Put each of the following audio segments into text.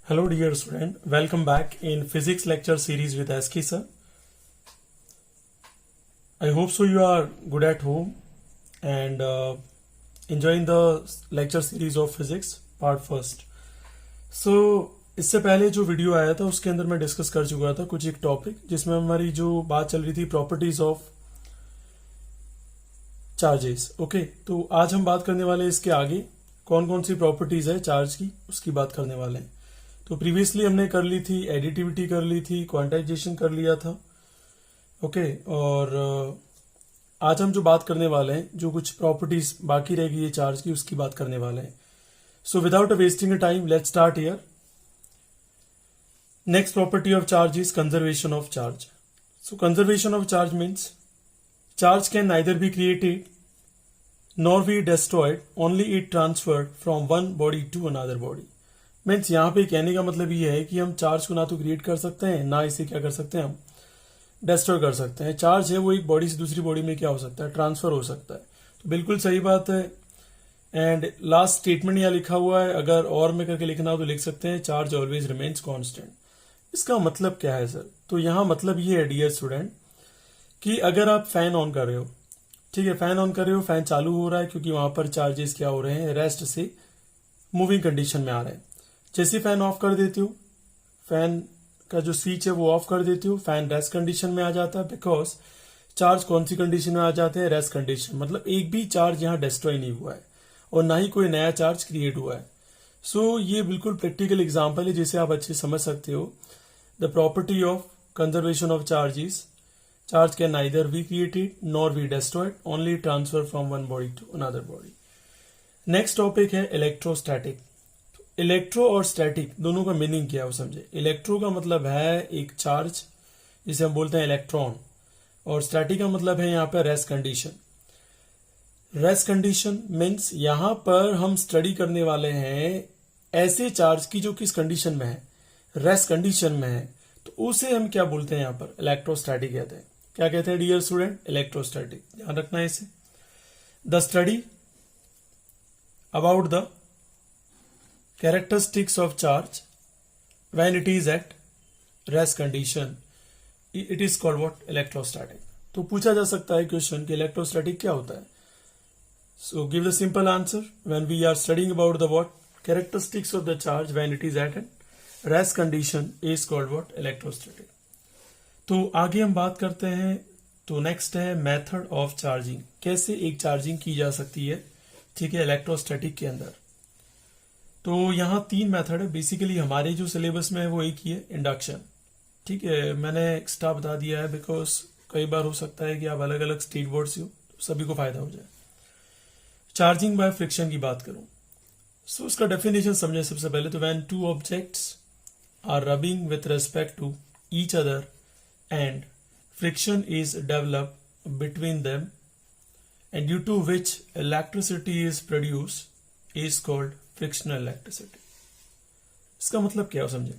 Hello dear student, welcome back in physics lecture series with SK sir. I hope so you are good at home and enjoying the lecture series of physics part first. So इससे पहले जो video आया था उसके अंदर मैं discuss कर चुका था कुछ एक टॉपिक जिसमें हमारी जो बात चल रही थी प्रॉपर्टीज ऑफ चार्जेस. ओके, तो आज हम बात करने वाले हैं इसके आगे कौन कौन सी प्रॉपर्टीज है चार्ज की उसकी बात करने वाले हैं. तो प्रीवियसली हमने कर ली थी एडिटिविटी, कर ली थी क्वांटाइजेशन, कर लिया था. ओके, और आज हम जो बात करने वाले हैं जो कुछ प्रॉपर्टीज बाकी रह गई है चार्ज की उसकी बात करने वाले हैं. So without a wasting a time let's start here. Next property of charge is conservation of charge. So conservation of charge means charge can neither be created nor be destroyed, only it transferred from one body to another body. Means यहाँ पे कहने का मतलब ये है कि हम charge को ना तो क्रिएट कर सकते हैं ना इसे क्या कर सकते हैं हम डिस्ट्रॉय कर सकते हैं. चार्ज है वो एक बॉडी से दूसरी बॉडी में क्या हो सकता है, ट्रांसफर हो सकता है. तो बिल्कुल सही बात है. एंड लास्ट स्टेटमेंट यहाँ लिखा हुआ है, अगर और में करके लिखना हो तो लिख सकते हैं चार्ज ऑलवेज रिमेन्स कॉन्स्टेंट. इसका मतलब क्या है सर? तो यहाँ मतलब ये है डियर स्टूडेंट कि अगर आप फैन ऑन कर रहे हो, ठीक है, फैन ऑन कर रहे हो, फैन चालू हो रहा है क्योंकि वहां पर चार्जेस क्या हो रहे हैं, रेस्ट से मूविंग कंडीशन में आ रहे हैं. जैसे फैन ऑफ कर देती हो, फैन का जो स्विच है वो ऑफ कर देती हो, फैन रेस्ट कंडीशन में आ जाता है. बिकॉज चार्ज कौन सी कंडीशन में आ जाते हैं, रेस्ट कंडीशन. मतलब एक भी चार्ज यहाँ डिस्ट्रॉय नहीं हुआ है और ना ही कोई नया चार्ज क्रिएट हुआ है. सो ये बिल्कुल प्रैक्टिकल एग्जाम्पल है जिसे आप अच्छे समझ सकते हो. The property of conservation of charges, charge can neither be created nor be destroyed, only transfer from one body to another body. Next topic है इलेक्ट्रोस्टैटिक. इलेक्ट्रो और स्टैटिक दोनों का मीनिंग क्या है वो समझे. इलेक्ट्रो का मतलब है एक चार्ज जिसे हम बोलते हैं इलेक्ट्रॉन, और स्टैटिक का मतलब है यहाँ पर rest condition. Rest condition means यहाँ पर हम स्टडी करने वाले हैं ऐसे चार्ज की जो किस कंडीशन में है, रेस्ट कंडीशन में है. तो उसे हम क्या बोलते हैं यहाँ पर, इलेक्ट्रोस्टैटिक कहते हैं. क्या कहते हैं डियर स्टूडेंट, इलेक्ट्रोस्टैटिक. ध्यान रखना है इसे. The study about the characteristics of charge when it is at rest condition, it is called what, electrostatic. तो पूछा जा सकता है क्वेश्चन कि इलेक्ट्रोस्टैटिक क्या होता है. So give the simple answer. When we are studying about the what characteristics of the charge when it is at rest condition is called what, electrostatic. तो आगे हम बात करते हैं. तो नेक्स्ट है मेथड ऑफ चार्जिंग. कैसे एक चार्जिंग की जा सकती है, ठीक है, इलेक्ट्रोस्टैटिक के अंदर. तो यहाँ 3 मेथड है. बेसिकली हमारे जो सिलेबस में है वो एक ही है, इंडक्शन. ठीक है, मैंने एक्स्ट्रा बता दिया है बिकॉज कई बार हो सकता है कि आप अलग अलग स्टेट बोर्ड से हो, तो सभी को फायदा हो जाए. चार्जिंग बाय फ्रिक्शन की बात करूं सो उसका डेफिनेशन समझे सबसे पहले. तो when two objects are rubbing with respect to each other and friction is developed between them and due to which electricity is produced is called frictional electricity. इसका मतलब क्या हो समझे.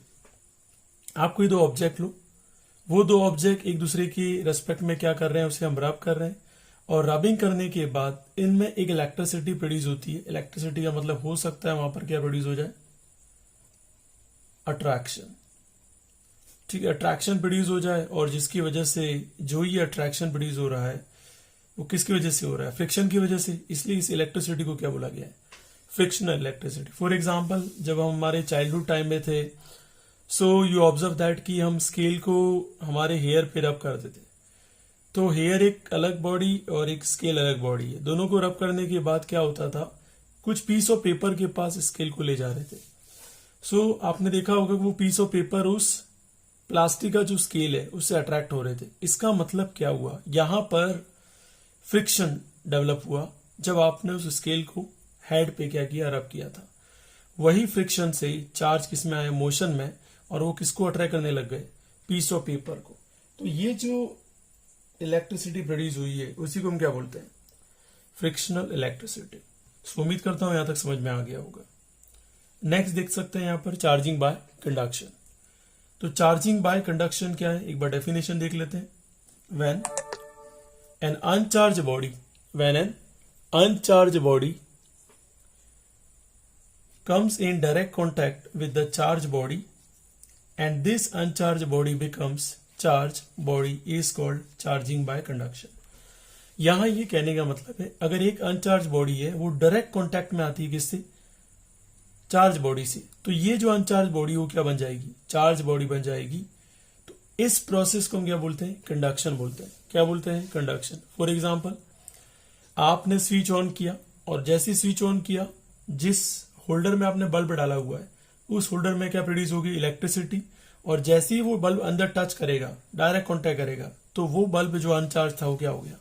आप कोई 2 ऑब्जेक्ट लो, वो 2 ऑब्जेक्ट एक दूसरे की रेस्पेक्ट में क्या कर रहे हैं, उसे हम रब कर रहे हैं, और रबिंग करने के बाद इनमें एक इलेक्ट्रिसिटी प्रोड्यूस होती है. इलेक्ट्रिसिटी का मतलब हो सकता है वहां पर क्या प्रोड्यूस हो जाए, अट्रैक्शन. ठीक है, अट्रैक्शन प्रोड्यूस हो जाए, और जिसकी वजह से जो ये अट्रैक्शन प्रोड्यूस हो रहा है वो किसकी वजह से हो रहा है, फ्रिक्शन की वजह से. इसलिए इस इलेक्ट्रिसिटी को क्या बोला गया है, फ्रिक्शनल इलेक्ट्रिसिटी. फॉर एग्जांपल जब हम हमारे चाइल्डहुड टाइम में थे, सो यू ऑब्जर्व दैट कि हम स्केल को हमारे हेयर पे रब करते थे. तो हेयर एक अलग बॉडी और एक स्केल अलग बॉडी है. दोनों को रब करने के बाद क्या होता था, कुछ पीस ऑफ पेपर के पास स्केल को ले जा रहे थे. सो आपने देखा होगा कि वो पीस ऑफ पेपर उस प्लास्टिक का जो स्केल है उससे अट्रैक्ट हो रहे थे. इसका मतलब क्या हुआ, यहां पर फ्रिक्शन डेवलप हुआ जब आपने उस स्केल को हेड पे क्या किया, रब किया था. वही फ्रिक्शन से चार्ज किस में आया, मोशन में, और वो किसको अट्रैक्ट करने लग गए, पीस ऑफ पेपर को. तो ये जो इलेक्ट्रिसिटी प्रोड्यूस हुई है उसी को हम क्या बोलते हैं, फ्रिक्शनल इलेक्ट्रिसिटी. उम्मीद करता हूं यहां तक समझ में आ गया होगा. नेक्स्ट देख सकते हैं यहां पर चार्जिंग बाय कंडक्शन. तो चार्जिंग बाय कंडक्शन क्या है, एक बार डेफिनेशन देख लेते हैं. When an uncharged body comes in direct contact with the charged body and this uncharged body becomes charged body is called charging by conduction. यहां ये कहने का मतलब है अगर एक अनचार्ज बॉडी है वो डायरेक्ट कांटेक्ट में आती है किससे, चार्ज बॉडी से, तो ये जो अनचार्ज बॉडी वो क्या बन जाएगी, चार्ज बॉडी बन जाएगी। तो इस प्रोसेस को हम क्या बोलते हैं, कंडक्शन बोलते हैं। क्या बोलते हैं, कंडक्शन। फॉर एग्जांपल आपने स्विच ऑन किया और जैसे ही स्विच ऑन किया जिस होल्डर में आपने बल्ब डाला हुआ है उस होल्डर में क्या प्रोड्यूस होगी, इलेक्ट्रिसिटी, और जैसे ही वो बल्ब अंदर टच करेगा, डायरेक्ट कॉन्टेक्ट करेगा, तो वो बल्ब जो अनचार्ज था वो क्या हो गया,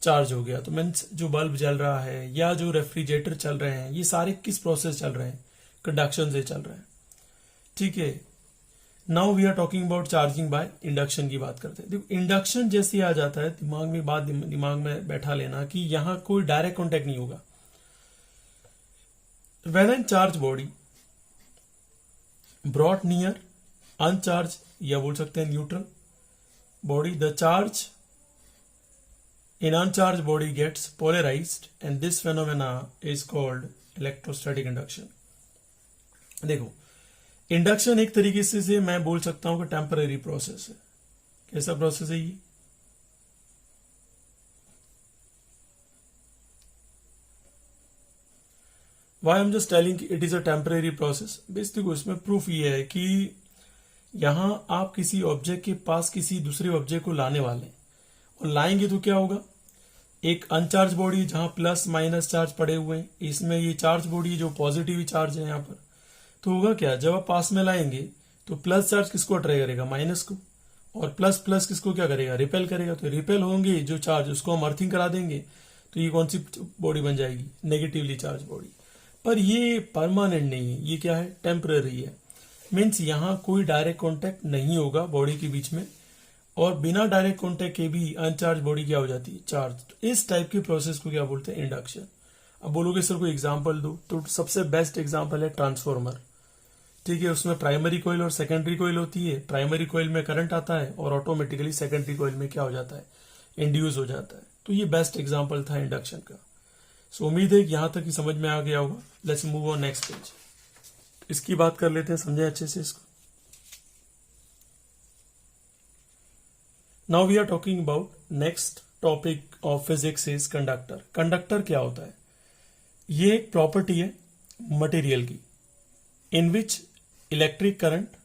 चार्ज हो गया। तो मीन्स जो बल्ब जल रहा है या जो रेफ्रिजरेटर चल रहे हैं ये सारे किस प्रोसेस चल रहे हैं, कंडक्शन से चल रहे हैं। ठीक है, now we are talking about charging by induction की बात करते हैं। देखो इंडक्शन जैसे आ जाता है दिमाग में बैठा लेना कि यहां कोई डायरेक्ट कॉन्टेक्ट नहीं होगा। When an charge body brought near अनचार्ज या बोल सकते हैं neutral body, the charge in uncharged body gets polarized and this phenomena is called electrostatic induction. देखो इंडक्शन एक तरीके से मैं बोल सकता हूं कि टेम्पररी प्रोसेस है। कैसा प्रोसेस है ये, why am just telling it is a temporary process. Basically इसमें प्रूफ ये है कि यहां आप किसी ऑब्जेक्ट के पास किसी दूसरे ऑब्जेक्ट को लाने वाले और लाएंगे तो क्या होगा, एक अनचार्ज बॉडी जहां प्लस माइनस चार्ज पड़े हुए हैं, इसमें ये चार्ज बॉडी जो पॉजिटिव चार्ज है यहां पर, तो होगा क्या, जब आप पास में लाएंगे तो प्लस चार्ज किसको अट्रैक्ट करेगा, माइनस को, और प्लस प्लस किसको क्या करेगा, रिपेल करेगा। तो रिपेल होंगे जो चार्ज उसको हम अर्थिंग करा देंगे, तो ये कौन सी बॉडी बन जाएगी, नेगेटिवली चार्ज बॉडी। पर ये परमानेंट नहीं है, ये क्या है, टेम्पररी है। मीन्स यहां कोई डायरेक्ट कॉन्टेक्ट नहीं होगा बॉडी के बीच में और बिना डायरेक्ट कॉन्टेक्ट के भी अनचार्ज बॉडी क्या हो जाती है, चार्ज। तो इस टाइप की प्रोसेस को क्या बोलते हैं, इंडक्शन। अब बोलोगे सर कोई एग्जांपल दो, तो सबसे बेस्ट एग्जांपल है ट्रांसफॉर्मर। ठीक है, उसमें प्राइमरी कॉइल और सेकेंडरी कॉइल होती है। प्राइमरी कॉइल में करंट आता है और ऑटोमेटिकली सेकेंडरी कॉइल में क्या हो जाता है, इंड्यूस हो जाता है। तो ये बेस्ट एग्जाम्पल था इंडक्शन का। सो उम्मीद है कि यहां तक ही समझ में आ गया होगा। Let's move on next page. इसकी बात कर लेते हैं, समझे अच्छे से इसको। Now we are talking about next topic of physics is conductor. Conductor क्या होता है, ये एक प्रॉपर्टी है मटेरियल की इन विच इलेक्ट्रिक करंट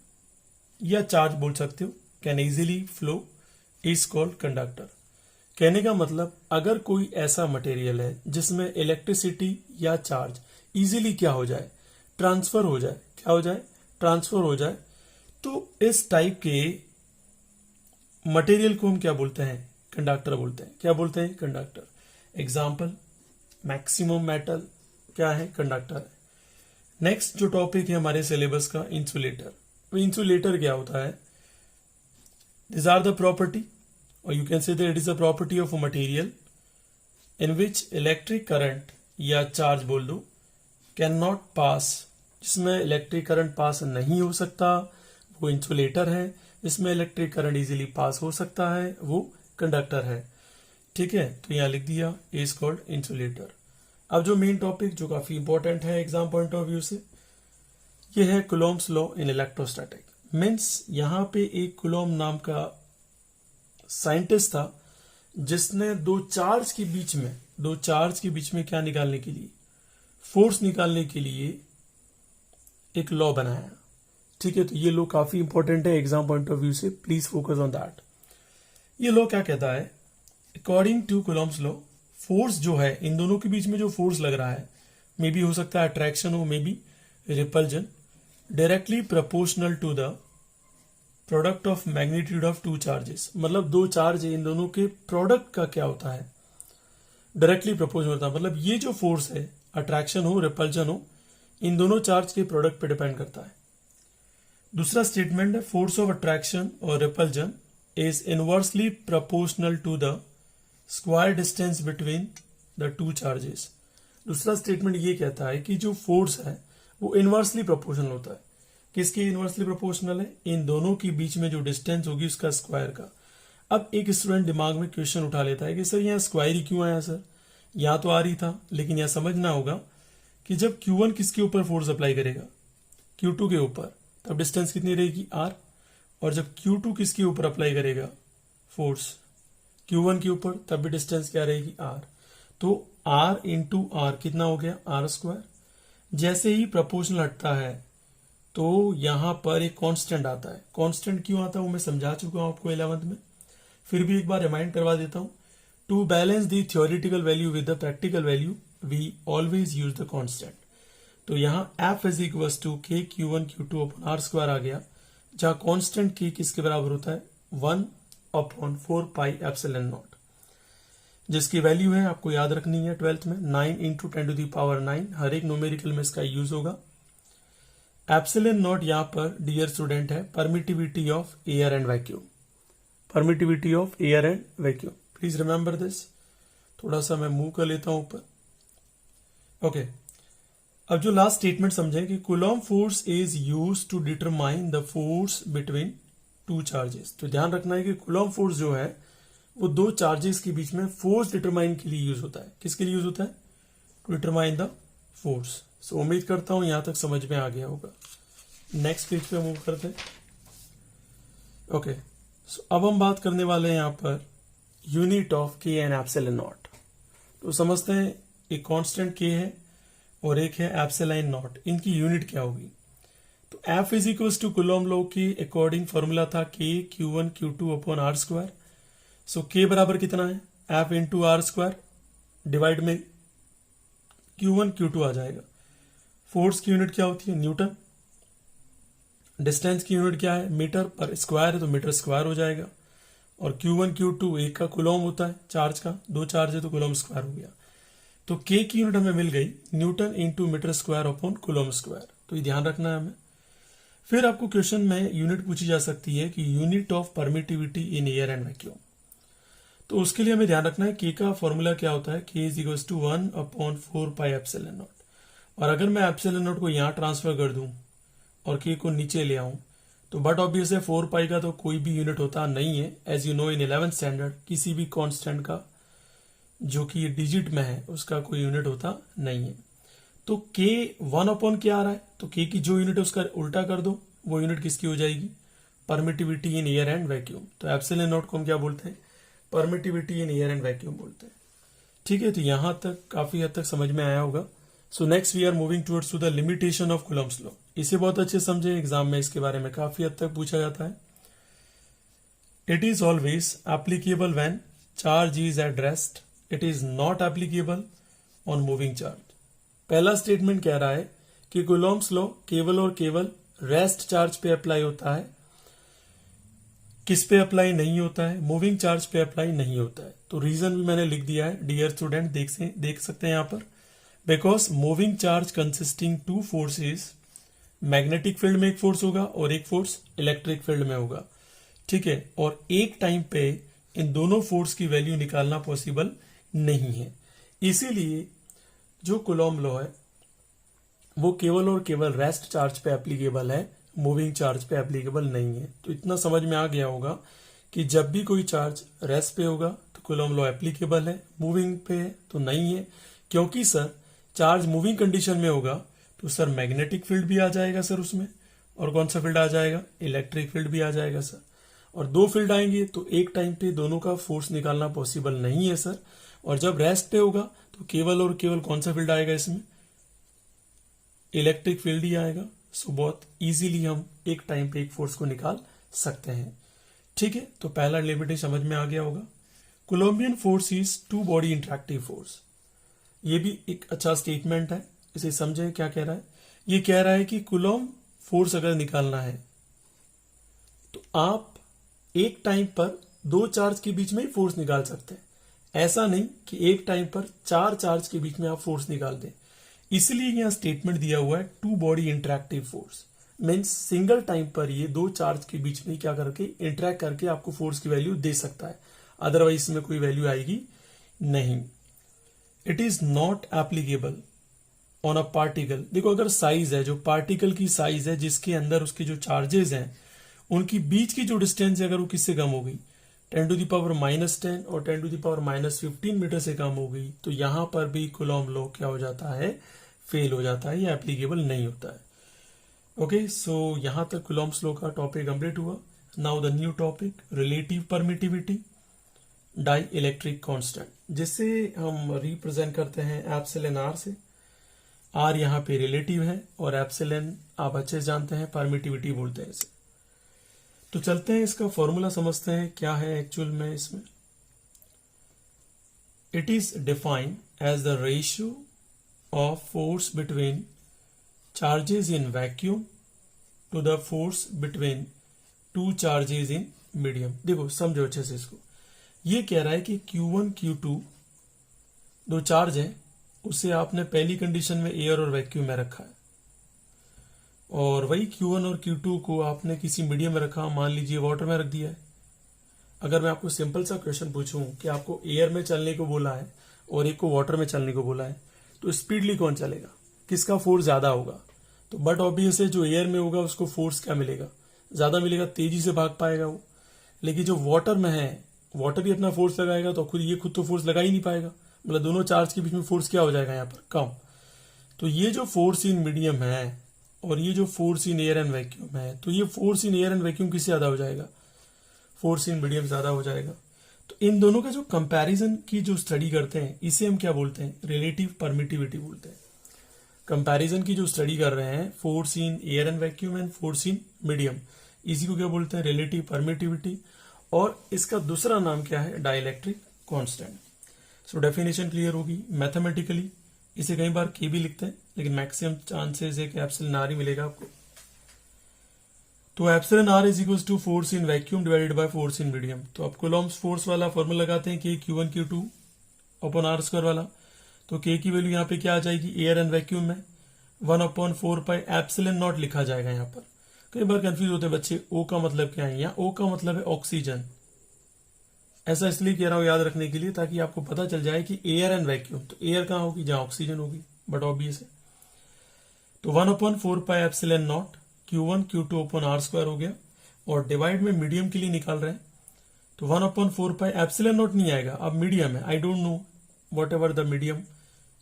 या चार्ज बोल सकते हो can easily flow is called conductor. कहने का मतलब अगर कोई ऐसा मटेरियल है जिसमें इलेक्ट्रिसिटी या चार्ज इजीली क्या हो जाए, ट्रांसफर हो जाए, क्या हो जाए, ट्रांसफर हो जाए, तो इस टाइप के मटेरियल को हम क्या बोलते हैं, कंडक्टर बोलते हैं। क्या बोलते हैं, कंडक्टर। एग्जाम्पल मैक्सिमम मेटल क्या है, कंडक्टर है। नेक्स्ट जो टॉपिक है हमारे सिलेबस का, इंसुलेटर। तो इंसुलेटर क्या होता है, दिस आर द प्रॉपर्टी और you can say that it is the property of a material in which electric current या चार्ज बोल दो कैन नॉट पास, जिसमें इलेक्ट्रिक करंट पास नहीं हो सकता वो इंसुलेटर है। जिसमें इलेक्ट्रिक करंट इजीली पास हो सकता है वो कंडक्टर है। ठीक है, तो यहां लिख दिया इज कॉल्ड इंसुलेटर। अब जो मेन टॉपिक जो काफी इंपॉर्टेंट है एग्जाम पॉइंट ऑफ व्यू से, ये है कुलोम्स लॉ इन इलेक्ट्रोस्टैटिक। मीन्स यहां पे एक कुलोम नाम का साइंटिस्ट था जिसने दो चार्ज के बीच में क्या निकालने के लिए, फोर्स निकालने के लिए एक लॉ बनाया। ठीक है, तो ये लॉ काफी इंपॉर्टेंट है एग्जाम पॉइंट ऑफ व्यू से, प्लीज फोकस ऑन दैट। ये लॉ क्या कहता है, अकॉर्डिंग टू कुलोम्स लॉ फोर्स जो है इन दोनों के बीच में जो फोर्स लग रहा है, मे बी हो सकता है अट्रैक्शन हो, may be repulsion, directly proportional to the product of magnitude of two charges. मतलब दो चार्ज इन दोनों के प्रोडक्ट का क्या होता है, डायरेक्टली प्रोपोर्शनल होता है। मतलब ये जो फोर्स है, अट्रैक्शन हो रिपल्जन हो, इन दोनों चार्ज के प्रोडक्ट पे डिपेंड करता है। दूसरा स्टेटमेंट है फोर्स ऑफ अट्रैक्शन और repulsion is inversely proportional to the square distance between the two charges. दूसरा स्टेटमेंट ये कहता है कि जो फोर्स है वो इनवर्सली प्रोपोर्शनल होता है। किसके इनवर्सली प्रोपोर्शनल है, इन दोनों के बीच में जो डिस्टेंस होगी उसका स्क्वायर का। अब एक स्टूडेंट दिमाग में क्वेश्चन उठा लेता है कि सर यहाँ स्क्वायर ही क्यों आया सर, यहाँ तो आ रही था, लेकिन यहाँ समझना होगा कि जब Q1 किसके ऊपर फोर्स अप्लाई करेगा, Q2 के ऊपर, तब डिस्टेंस कितनी रहेगी R, और जब Q2 किसके ऊपर अप्लाई करेगा फोर्स, Q1 के ऊपर, तब भी डिस्टेंस क्या रहेगी R। तो R इंटू R कितना हो गया R²। जैसे ही प्रपोर्शनल हटता है तो यहां पर एक कांस्टेंट आता है। कांस्टेंट क्यों आता है वो मैं समझा चुका हूं आपको 11th में, फिर भी एक बार रिमाइंड करवा देता हूं। To balance the theoretical value with the practical value we always use the constant. तो यहां F is equal to K Q1 Q2 upon R² आ गया, जहां कांस्टेंट K किसके बराबर होता है 1/4 पाई एप्सिलॉन नॉट, जिसकी वैल्यू है आपको याद रखनी है 12th में 9 इंटू 10⁹9। हर एक न्यूमेरिकल में इसका यूज होगा। एप्सिलॉन नॉट यहां पर डियर स्टूडेंट है permittivity of air and vacuum, permittivity of air and vacuum, please remember this. थोड़ा सा मैं मूव कर लेता हूं ऊपर। ओके, अब जो लास्ट स्टेटमेंट समझें कि coulomb force is used to determine the force between two charges. तो ध्यान रखना है कि कूलॉम फोर्स जो है वो दो चार्जेस के बीच में फोर्स डिटरमाइन के लिए यूज होता है। किसके लिए यूज होता है? To determine the force. So उम्मीद करता हूं यहां तक समझ में आ गया होगा। नेक्स्ट पेज पे मूव करते हैं। ओके, सो अब हम बात करने वाले हैं यहां पर यूनिट ऑफ के एंड एप्सिलॉन नॉट। तो समझते हैं एक कांस्टेंट के है और एक है एप्सिलॉन नॉट, इनकी यूनिट क्या होगी? तो F is equal to coulomb law की अकॉर्डिंग फॉर्मूला था K Q1 Q2 upon R²। So K बराबर कितना है F इंटू R² डिवाइड में Q1 Q2 आ जाएगा। फोर्स की यूनिट क्या होती है? न्यूटन। डिस्टेंस की यूनिट क्या है? मीटर पर स्क्वायर है तो मीटर स्क्वायर हो जाएगा। और Q1 Q2 एक का कूलॉम होता है चार्ज का, दो चार्ज है तो कूलॉम स्क्वायर हो गया। तो K की यूनिट हमें मिल गई newton into metre square upon coulomb square. तो ये ध्यान रखना है हमें। फिर आपको क्वेश्चन में यूनिट पूछी जा सकती है कि unit of permittivity in air and vacuum. तो उसके लिए हमें ध्यान रखना है K का फॉर्मूला क्या होता है? K is equal to 1/4 pi epsilon naught. और अगर मैं एप्सिलॉन नॉट को यहां ट्रांसफर कर दूं और K को नीचे ले आऊं तो बट ऑब्वियस है 4 पाई का तो कोई भी यूनिट होता नहीं है। As you know in 11th standard किसी भी कांस्टेंट का जो कि डिजिट में है उसका कोई यूनिट होता नहीं है। तो K 1 क्या आ रहा है? तो K की जो यूनिट है उसका उल्टा कर दो, वो यूनिट किसकी हो जाएगी? Permittivity in air and vacuum. तो एप्सिलॉन नॉट को हम क्या बोलते हैं? Permittivity in air and vacuum बोलते हैं। ठीक है, तो यहां तक काफी हद तक समझ में आया होगा। So next we are moving towards to the limitation of coulomb's law. इसे बहुत अच्छे समझे, एग्जाम में इसके बारे में काफी हद तक पूछा जाता है। It is always applicable when charge is at rest, it is not applicable on moving charge. पहला स्टेटमेंट कह रहा है कि कूलॉम्स लॉ केवल और केवल रेस्ट चार्ज पे अप्लाई होता है। किस पे अप्लाई नहीं होता है? मूविंग चार्ज पे अप्लाई नहीं होता है। तो रीजन भी मैंने लिख दिया है डियर स्टूडेंट, देख सकते हैं यहां पर। Because moving charge consisting two forces, magnetic field में एक फोर्स होगा और एक फोर्स इलेक्ट्रिक फील्ड में होगा। ठीक है, और एक टाइम पे इन दोनों फोर्स की वैल्यू निकालना पॉसिबल नहीं है। इसीलिए जो कूलॉम लॉ है वो केवल और केवल रेस्ट चार्ज पे एप्लीकेबल है, मूविंग चार्ज पे एप्लीकेबल नहीं है। तो इतना समझ में आ गया होगा कि जब भी कोई चार्ज रेस्ट पे होगा तो कूलॉम लॉ एप्लीकेबल है, मूविंग पे है तो नहीं है। क्योंकि सर चार्ज मूविंग कंडीशन में होगा तो सर मैग्नेटिक फील्ड भी आ जाएगा सर उसमें, और कौन सा फील्ड आ जाएगा? इलेक्ट्रिक फील्ड भी आ जाएगा सर। और दो फील्ड आएंगे तो एक टाइम पे दोनों का फोर्स निकालना पॉसिबल नहीं है सर। और जब रेस्ट पे होगा तो केवल और केवल कौन सा फील्ड आएगा इसमें? इलेक्ट्रिक फील्ड ही आएगा। सो बहुत इजीली हम एक टाइम पे एक फोर्स को निकाल सकते हैं। ठीक है, तो पहला लिमिटेशन समझ में आ गया होगा। Coulombian force is two body interactive force. ये भी एक अच्छा स्टेटमेंट है, इसे समझें क्या कह रहा है। ये कह रहा है कि कूलॉम फोर्स अगर निकालना है तो आप एक टाइम पर दो चार्ज के बीच में ही फोर्स निकाल सकते हैं। ऐसा नहीं कि एक टाइम पर चार चार्ज के बीच में आप फोर्स निकाल दें। इसलिए यहां स्टेटमेंट दिया हुआ है two body interactive force, means single time पर ये दो चार्ज के बीच में क्या करके इंटरेक्ट करके आपको फोर्स की वैल्यू दे सकता है, अदरवाइज इसमें कोई वैल्यू आएगी नहीं। It is not applicable on a particle. देखो अगर साइज है, जो पार्टिकल की साइज है जिसके अंदर उसके जो चार्जेस हैं उनकी बीच की जो डिस्टेंस है अगर वो किससे कम हो गई 10⁻⁻10 और 10⁻⁻15 मीटर से कम हो गई तो यहां पर भी कूलॉम लॉ क्या हो जाता है? फेल हो जाता है या एप्लीकेबल नहीं होता है। ओके, सो यहां तक कूलॉम्स लॉ का टॉपिक कंप्लीट हुआ। Now the new topic relative permittivity dielectric constant, जिससे हम रिप्रेजेंट करते हैं एप्सिलॉन आर से। आर यहाँ पे रिलेटिव है और एप्सिलॉन आप अच्छे से जानते हैं परमिटिविटी बोलते हैं इसे। तो चलते हैं इसका फॉर्मूला समझते हैं क्या है एक्चुअल में इसमें। It is defined as the ratio of force between charges in vacuum to the force between two charges in medium. देखो समझो अच्छे से इसको। ये कह रहा है कि Q1 Q2 दो चार्ज है, उसे आपने पहली कंडीशन में एयर और वैक्यूम में रखा है, और वही Q1 और Q2 को आपने किसी मीडियम में रखा, मान लीजिए वाटर में रख दिया है। अगर मैं आपको सिंपल सा क्वेश्चन पूछूं कि आपको एयर में चलने को बोला है और एक को वाटर में चलने को बोला है, तो स्पीडली कौन चलेगा, किसका फोर्स ज्यादा होगा? तो बट ऑब्वियस है जो एयर में होगा उसको फोर्स क्या मिलेगा, ज्यादा मिलेगा, तेजी से भाग पाएगा वो। लेकिन जो वाटर में है, वाटर ही अपना फोर्स लगाएगा तो खुद तो फोर्स लगा ही नहीं पाएगा, मतलब दोनों चार्ज के बीच में फोर्स क्या हो जाएगा यहाँ पर, कम। तो ये जो फोर्स इन मीडियम है और ये जो force in air and vacuum है, तो ये force in air and vacuum किससे ज्यादा हो जाएगा, फोर्स इन मीडियम ज्यादा हो जाएगा। तो इन दोनों का जो कंपैरिजन की जो स्टडी करते हैं इसे हम क्या बोलते हैं, रिलेटिव परमिटिविटी बोलते हैं। कंपैरिजन की जो स्टडी कर रहे हैं force in air and vacuum and force in medium, इसी को क्या बोलते हैं, रिलेटिव परमिटिविटी। और इसका दूसरा नाम क्या है, dielectric constant. So definition clear होगी। मैथमेटिकली इसे कई बार के भी लिखते हैं, लेकिन मैक्सिमम चांसेस है कि एप्सिलॉन आर ही मिलेगा आपको। तो epsilon r is equal to force in vacuum divided by force in medium. तो आप कूलॉम्स फोर्स वाला फॉर्मूला लगाते हैं कि Q1 Q2 upon r square वाला, तो के की वैल्यू यहाँ पे क्या आ जाएगी, एयर एंड वैक्यूम में 1/4 एप्सिलॉन नॉट लिखा जाएगा। यहाँ पर कई बार कंफ्यूज होते हैं बच्चे, ओ का मतलब क्या है, यहाँ ओ का मतलब है ऑक्सीजन। ऐसा इसलिए कह रहा हूं याद रखने के लिए ताकि आपको पता चल जाए कि एयर एंड वैक्यूम, तो एयर कहां होगी, जहां ऑक्सीजन होगी, बट ऑब्वियस है। तो 1/4 epsilon naught Q1 Q2 upon r square हो गया, और डिवाइड में मीडियम के लिए निकाल रहे हैं तो 1/4 एप्सिलॉन नॉट नहीं आएगा, अब मीडियम है, I don't know whatever the medium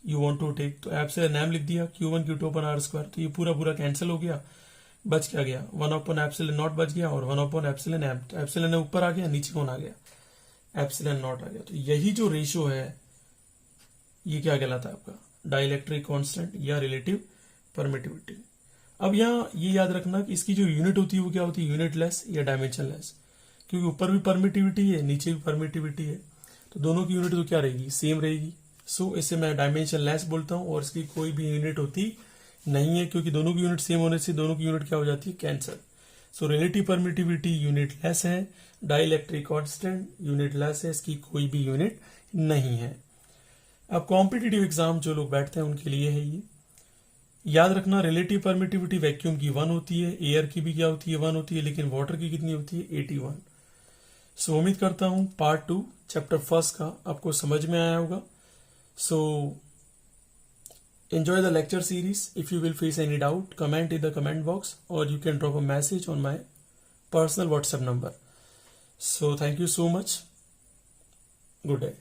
you want to take. तो एप्सिलॉन एम लिख दिया, Q1 Q2 upon r square, तो ये पूरा कैंसिल हो गया, बच क्या गया, 1/4 एप्सिलॉन नॉट बच गया और 1/4 एप्सिलॉन एम। तो एप्सिलॉन ऊपर आ गया, नीचे कौन आ गया, एप्सिलॉन नॉट आ गया। तो यही जो रेशियो है ये क्या कहलाता है आपका, डाइलेक्ट्रिक कांस्टेंट या रिलेटिव परमिटिविटी। अब यहाँ ये याद रखना कि इसकी जो यूनिट होती है वो क्या होती है, यूनिट लेस या डायमेंशन लेस, क्योंकि ऊपर भी परमिटिविटी है नीचे भी परमिटिविटी है, तो दोनों की यूनिट तो क्या रहेगी, सेम रहेगी। सो इसे मैं डायमेंशन लेस बोलता हूँ, और इसकी कोई भी यूनिट होती नहीं है, क्योंकि दोनों की यूनिट सेम होने से दोनों की यूनिट क्या हो जाती है, cancel. So relative permittivity unit less है, डाइलेक्ट्रिक कांस्टेंट यूनिट लेस है, इसकी कोई भी यूनिट नहीं है। अब कॉम्पिटिटिव एग्जाम जो लोग बैठते हैं उनके लिए है ये, याद रखना रिलेटिव परमिटिविटी वैक्यूम की 1 होती है, एयर की भी क्या होती है, 1 होती है, लेकिन वाटर की कितनी होती है, 81। सो उम्मीद करता हूं पार्ट 2 चैप्टर 1 का आपको समझ में आया होगा। सो enjoy the lecture series. If you will face any doubt, comment in the comment box, or you can drop a message on my personal WhatsApp number. So thank you so much. Good day.